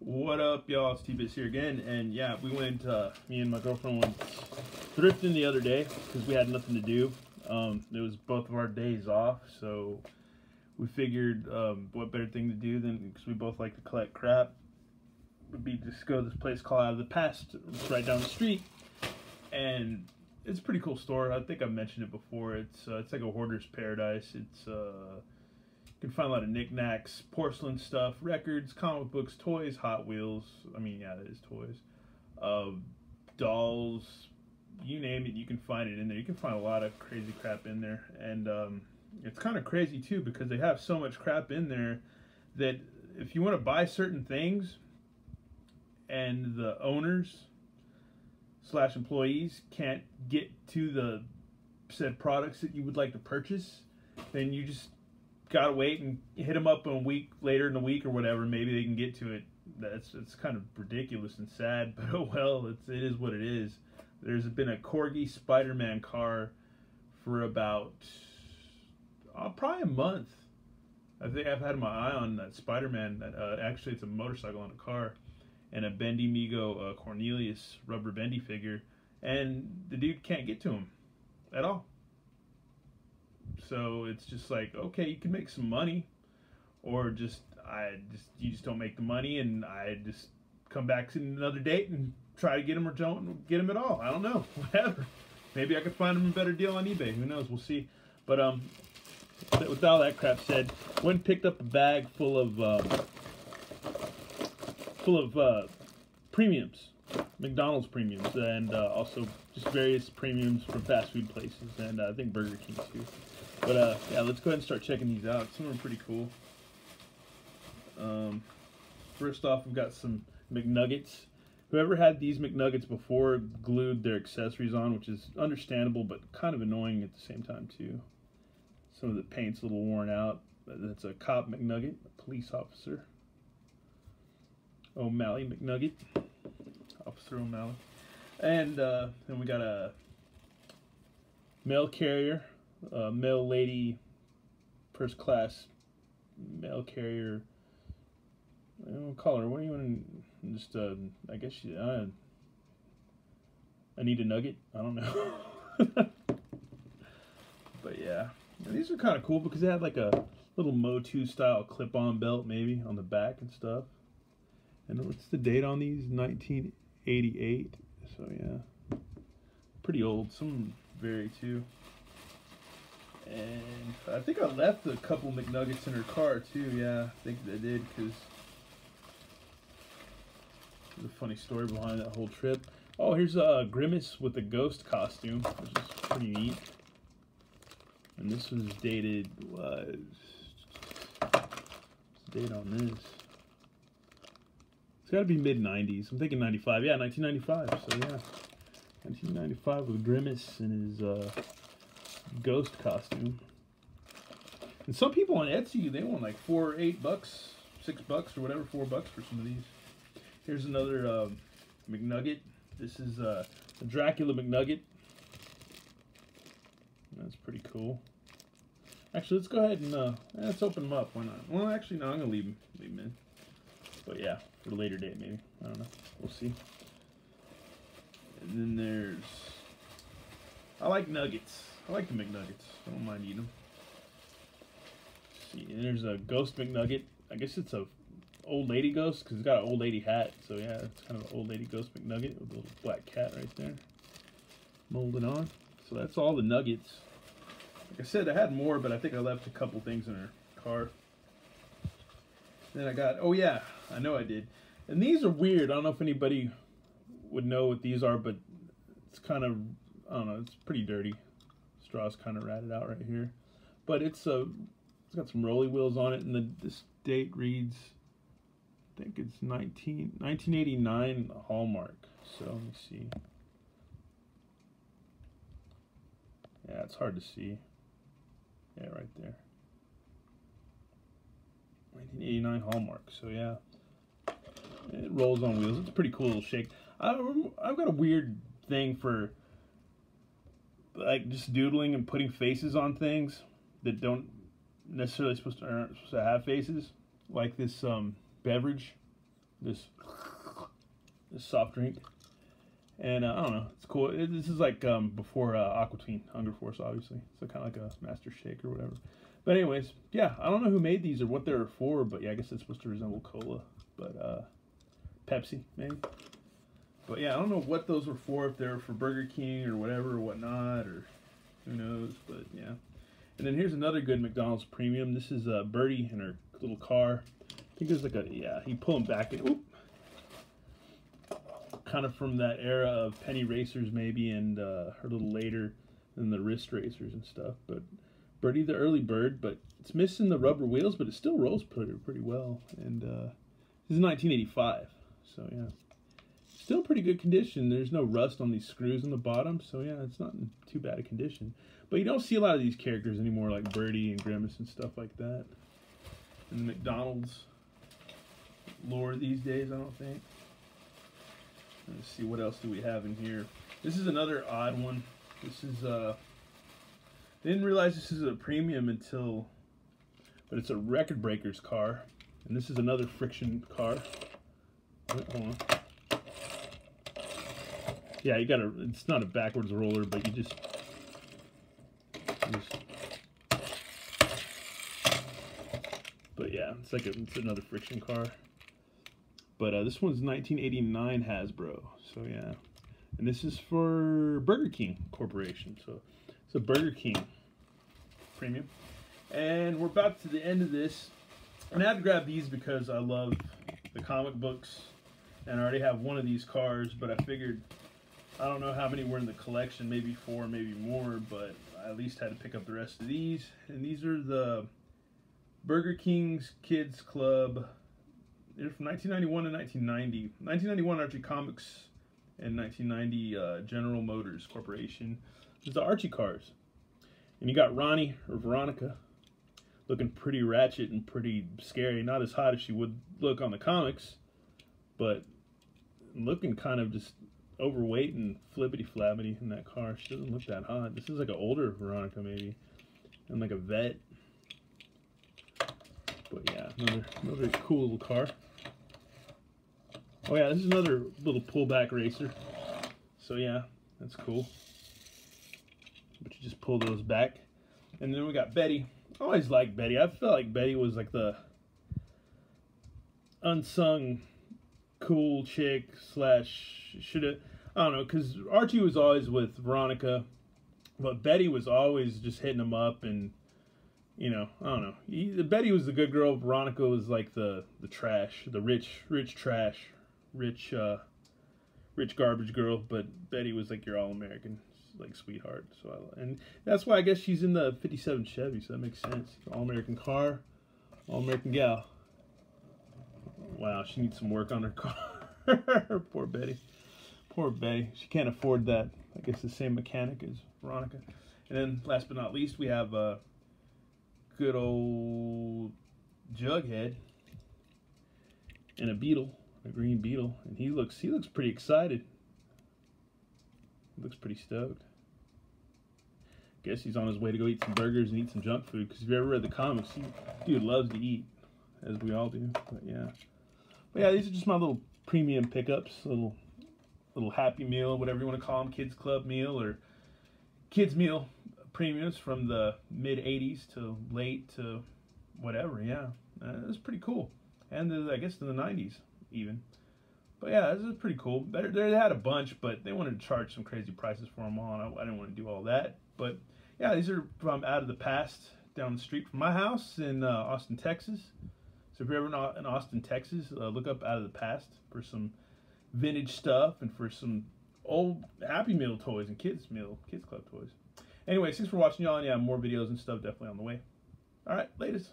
What up, y'all? It's T-Biz here again, and yeah, me and my girlfriend went thrifting the other day because we had nothing to do. It was both of our days off, so we figured what better thing to do than, because we both like to collect crap, would be just go to this place called Out of the Past. It's right down the street, and it's a pretty cool store. I think I've mentioned it before. It's like a hoarder's paradise. You can find a lot of knickknacks, porcelain stuff, records, comic books, toys, Hot Wheels. I mean, yeah, that is toys. Dolls, you name it, you can find it in there. You can find a lot of crazy crap in there. And it's kind of crazy, too, because they have so much crap in there that if you want to buy certain things and the owners / employees can't get to the said products that you would like to purchase, then you just gotta wait and hit them up a week later in the week or whatever. Maybe they can get to it. It's kind of ridiculous and sad, but oh well, it is what it is. There's been a Corgi Spider-Man car for about probably a month. I think I've had my eye on that Spider-Man. Actually, it's a motorcycle on a car, and a Bendy Migo Cornelius rubber bendy figure, and the dude can't get to him at all. So it's just like, okay, you can make some money, or you just don't make the money, and I just come back to another date and try to get him, or don't get him at all. I don't know, whatever. Maybe I could find him a better deal on eBay. Who knows? We'll see. But with all that crap said, went and picked up a bag full of premiums, McDonald's premiums, and also just various premiums from fast food places, and I think Burger King too. But yeah, let's go ahead and start checking these out. Some of them are pretty cool. First off, we've got some McNuggets. Whoever had these McNuggets before glued their accessories on, which is understandable, but kind of annoying at the same time too. Some of the paint's a little worn out. That's a cop McNugget, a police officer. O'Malley McNugget, Officer O'Malley. And then we got a mail carrier, mail lady, first class mail carrier. I don't call her. What do you want to just? I guess I need a nugget. I don't know. But yeah, these are kind of cool because they had like a little Motu style clip-on belt maybe on the back and stuff. And what's the date on these? 1988. So yeah, pretty old. Some vary too. And I think I left a couple McNuggets in her car too. Yeah, I think I did, because there's a funny story behind that whole trip. Oh, here's a Grimace with a ghost costume, which is pretty neat. And this was dated, what's the date on this? It's got to be mid-90s. I'm thinking 95. Yeah, 1995. So yeah, 1995 with Grimace and his ghost costume. And some people on Etsy, they want like $4 or $8, $6 or whatever, $4 for some of these. Here's another McNugget. This is a Dracula McNugget. That's pretty cool. Actually, let's go ahead and let's open them up. Why not? Well, actually, no, I'm gonna leave them in. But yeah, for a later date maybe. I don't know. We'll see. And then I like nuggets. I like the McNuggets. I don't mind eating them. Let's see, and there's a Ghost McNugget. I guess it's a old lady ghost because it's got an old lady hat. So yeah, it's kind of an old lady Ghost McNugget with a little black cat right there, molded on. So that's all the nuggets. Like I said, I had more, but I think I left a couple things in her car. Then I got, oh yeah, I know I did. And these are weird. I don't know if anybody would know what these are, but it's kind of, I don't know, it's pretty dirty. Straw's kind of ratted out right here. But it's got some rolly wheels on it, and this date reads, I think it's 1989 Hallmark. So let me see. Yeah, it's hard to see. Yeah, right there. 1989 Hallmark. So yeah, it rolls on wheels. It's a pretty cool little shake. I've got a weird thing for like just doodling and putting faces on things that aren't supposed to have faces. Like this beverage this soft drink. And I don't know, it's cool. This is like before Aqua Teen, Hunger Force, obviously. So kind of like a Master Shake or whatever. But anyways, yeah, I don't know who made these or what they're for, but yeah, I guess it's supposed to resemble cola. But Pepsi, maybe. But yeah, I don't know what those were for, if they're for Burger King or whatever or whatnot, or who knows, but yeah. And then here's another good McDonald's premium. This is Birdie in her little car. I think there's like a, yeah, you pull them back and, oop. Kind of from that era of Penny Racers maybe, and her little later than the wrist racers and stuff. But Birdie the early bird, but it's missing the rubber wheels, but it still rolls pretty well. And this is 1985, so yeah. Still pretty good condition. There's no rust on these screws on the bottom, so yeah, it's not in too bad a condition. But you don't see a lot of these characters anymore, like Birdie and Grimace and stuff like that. And the McDonald's lore these days, I don't think. Let's see, what else do we have in here? This is another odd one. This is, didn't realize this is a premium until, but it's a Record Breakers car. And this is another friction car. Wait, hold on. Yeah, you gotta, it's not a backwards roller, but you just but yeah, it's another friction car. But this one's 1989 Hasbro, so yeah. And this is for Burger King Corporation, so it's a Burger King premium. And we're about to the end of this. And I had to grab these because I love the comic books, and I already have one of these cars, but I figured, I don't know how many were in the collection, maybe 4, maybe more, but I at least had to pick up the rest of these. And these are the Burger King's Kids Club. They're from 1991 to 1990. 1991 Archie Comics, and 1990 General Motors Corporation. There's the Archie cars. And you got Ronnie, or Veronica, looking pretty ratchet and pretty scary. Not as hot as she would look on the comics, but looking kind of just overweight and flippity-flabbity in that car. She doesn't look that hot. This is like an older Veronica maybe, and like a vet. But yeah, another cool little car. Oh yeah, this is another little pullback racer. So yeah, that's cool. But you just pull those back. And then we got Betty. I always liked Betty. I felt like Betty was like the unsung cool chick slash shoulda, I don't know, because Archie was always with Veronica, but Betty was always just hitting him up, and you know, I don't know. Betty was the good girl. Veronica was like the trash, the rich trash, rich garbage girl. But Betty was like your all-American, like sweetheart. So and that's why I guess she's in the '57 Chevy. So that makes sense. All-American car, all-American gal. Wow, she needs some work on her car. Poor Betty. Poor Betty. She can't afford that. I guess the same mechanic as Veronica. And then last but not least, we have good old Jughead and a beetle, a green beetle, and he looks pretty excited. He looks pretty stoked. Guess he's on his way to go eat some burgers and eat some junk food, because if you ever read the comics, dude loves to eat, as we all do. But yeah, these are just my little premium pickups, little Happy Meal, whatever you want to call them, Kids Club meal or Kids Meal premiums from the mid 80s to late to whatever. Yeah, it was pretty cool. And I guess in the 90s even. But yeah, this is pretty cool. They had a bunch, but they wanted to charge some crazy prices for them all, and I didn't want to do all that. But yeah, these are from Out of the Past, down the street from my house in Austin, Texas. So if you're ever in Austin, Texas, look up Out of the Past for some vintage stuff and for some old Happy Meal toys and Kids Club toys. Anyway, thanks for watching, y'all, and yeah, more videos and stuff definitely on the way. All right, latest.